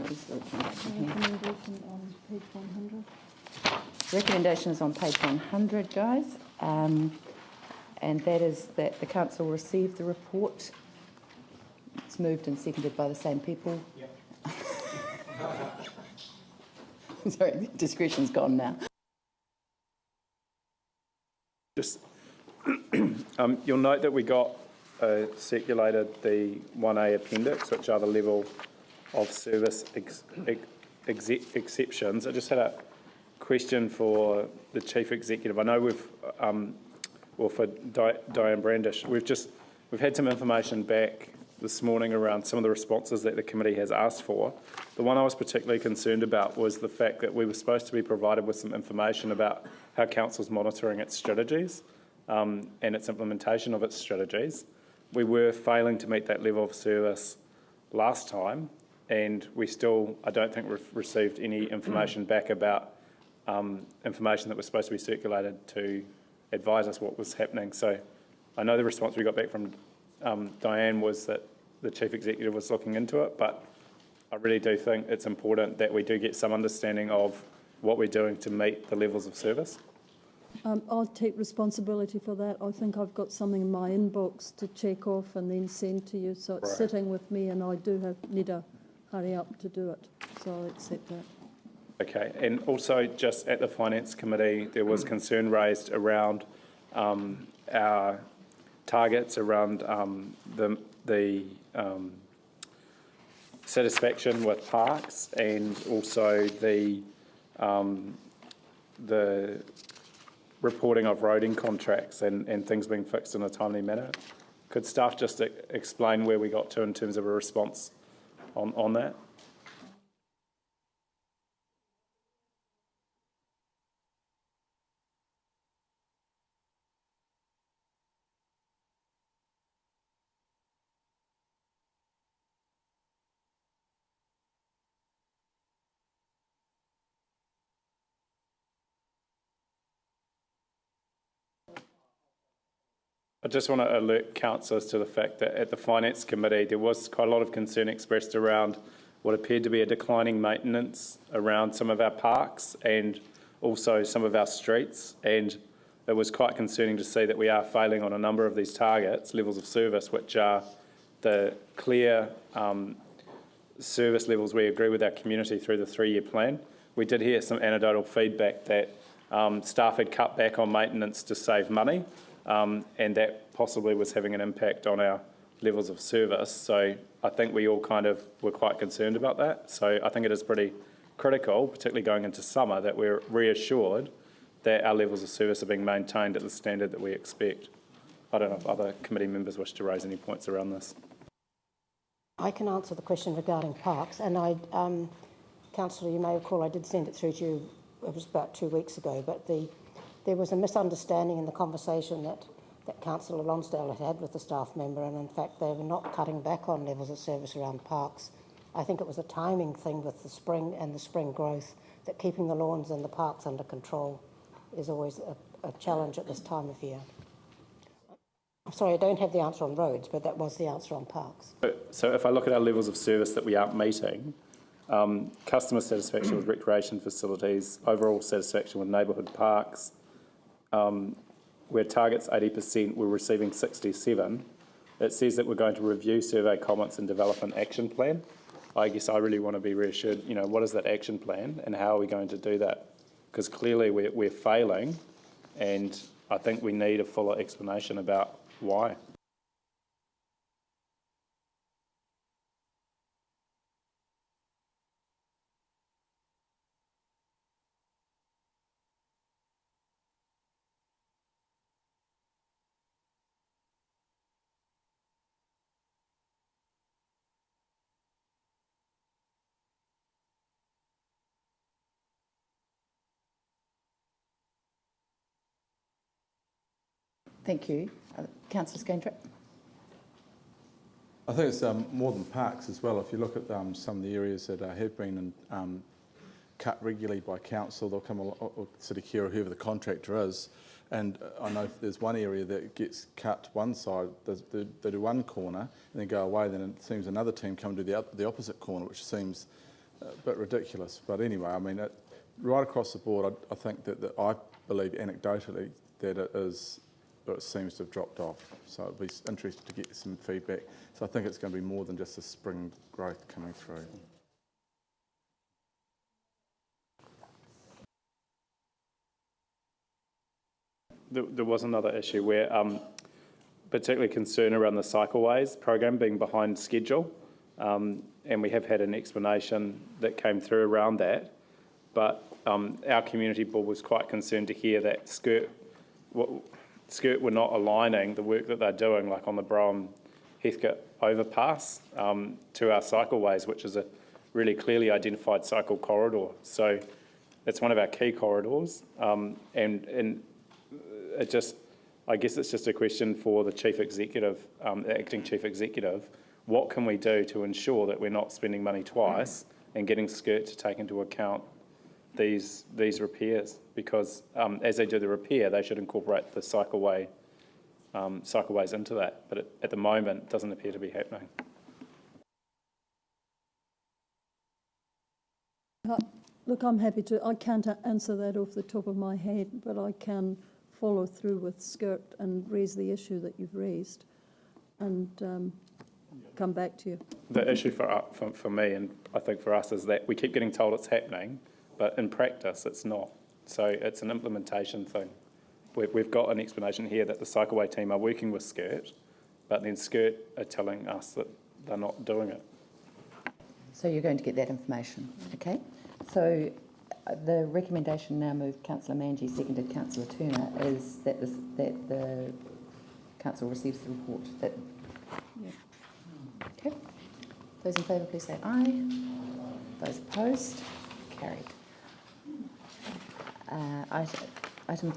Recommendation on page 100. Recommendation is on page 100, guys. And that is that the council receive the report. It's moved and seconded by the same people. Yep. Sorry, discretion's gone now. Just, you'll note that we got circulated the 1A appendix, which are the level of service exceptions. I just had a question for the Chief Executive. I know we've, or for Diane Brandish, we've had some information back this morning around some of the responses that the committee has asked for. The one I was particularly concerned about was the fact that we were supposed to be provided with some information about how council's monitoring its strategies and its implementation of its strategies. We were failing to meet that level of service last time, and we still, I don't think we've received any information back about information that was supposed to be circulated to advise us what was happening. So I know the response we got back from Diane was that the Chief Executive was looking into it, but I really do think it's important that we do get some understanding of what we're doing to meet the levels of service. I'll take responsibility for that. I think I've got something in my inbox to check off and then send to you, so it's sitting with me, and I do need to hurry up to do it, so I'll accept that. Okay, and also just at the Finance Committee, there was concern raised around our targets around the satisfaction with parks, and also the reporting of roading contracts and things being fixed in a timely manner. Could staff just explain where we got to in terms of a response on that? I just want to alert councillors to the fact that at the Finance Committee there was quite a lot of concern expressed around what appeared to be a declining maintenance around some of our parks and also some of our streets, and it was quite concerning to see that we are failing on a number of these targets, levels of service, which are the clear service levels we agree with our community through the 3-year plan. We did hear some anecdotal feedback that staff had cut back on maintenance to save money, and that possibly was having an impact on our levels of service. So I think we all kind of were quite concerned about that. So I think it is pretty critical, particularly going into summer, that we're reassured that our levels of service are being maintained at the standard that we expect. I don't know if other committee members wish to raise any points around this. I can answer the question regarding parks, and Councillor, you may recall I did send it through to you, it was about 2 weeks ago, but there was a misunderstanding in the conversation that Councillor Lonsdale had with the staff member, and in fact they were not cutting back on levels of service around parks. I think it was a timing thing with the spring and the spring growth, that keeping the lawns and the parks under control is always a challenge at this time of year. I'm sorry, I don't have the answer on roads, but that was the answer on parks. So if I look at our levels of service that we aren't meeting, customer satisfaction with recreation facilities, overall satisfaction with neighbourhood parks, where target's 80%, we're receiving 67. It says that we're going to review survey comments and develop an action plan. I guess I really want to be reassured, you know, what is that action plan and how are we going to do that? Because clearly we're failing, and I think we need a fuller explanation about why. Thank you. Councillor Scantrip. I think it's more than parks as well. If you look at some of the areas that have been cut regularly by council, they'll come along, or City Care or whoever the contractor is, and I know there's one area that gets cut one side, they do one corner and then go away, then it seems another team come to the opposite corner, which seems a bit ridiculous. But anyway, I mean, right across the board, I think that I believe anecdotally that it seems to have dropped off. So it'd be interesting to get some feedback. So I think it's going to be more than just the spring growth coming through. There was another issue where particularly concern around the cycleways program being behind schedule, and we have had an explanation that came through around that, but our community board was quite concerned to hear that Skirt were not aligning the work that they're doing, like on the Brown-Heathcote overpass, to our cycleways, which is a really clearly identified cycle corridor. So it's one of our key corridors, and it just, I guess it's just a question for the chief executive, the acting chief executive. What can we do to ensure that we're not spending money twice and getting Skirt to take into account these repairs? Because as they do the repair, they should incorporate the cycleways into that. But at the moment, it doesn't appear to be happening. Look, I'm happy to. I can't answer that off the top of my head, but I can follow through with Skirt and raise the issue that you've raised and come back to you. The issue for me, and I think for us, is that we keep getting told it's happening, but in practice it's not. So it's an implementation thing. We've got an explanation here that the cycleway team are working with Skirt, but then Skirt are telling us that they're not doing it. So you're going to get that information, okay? So the recommendation now moved Councillor Manji, seconded Councillor Turner, is that the council receives the report. Okay. Those in favour, please say aye. Those opposed, carried. Item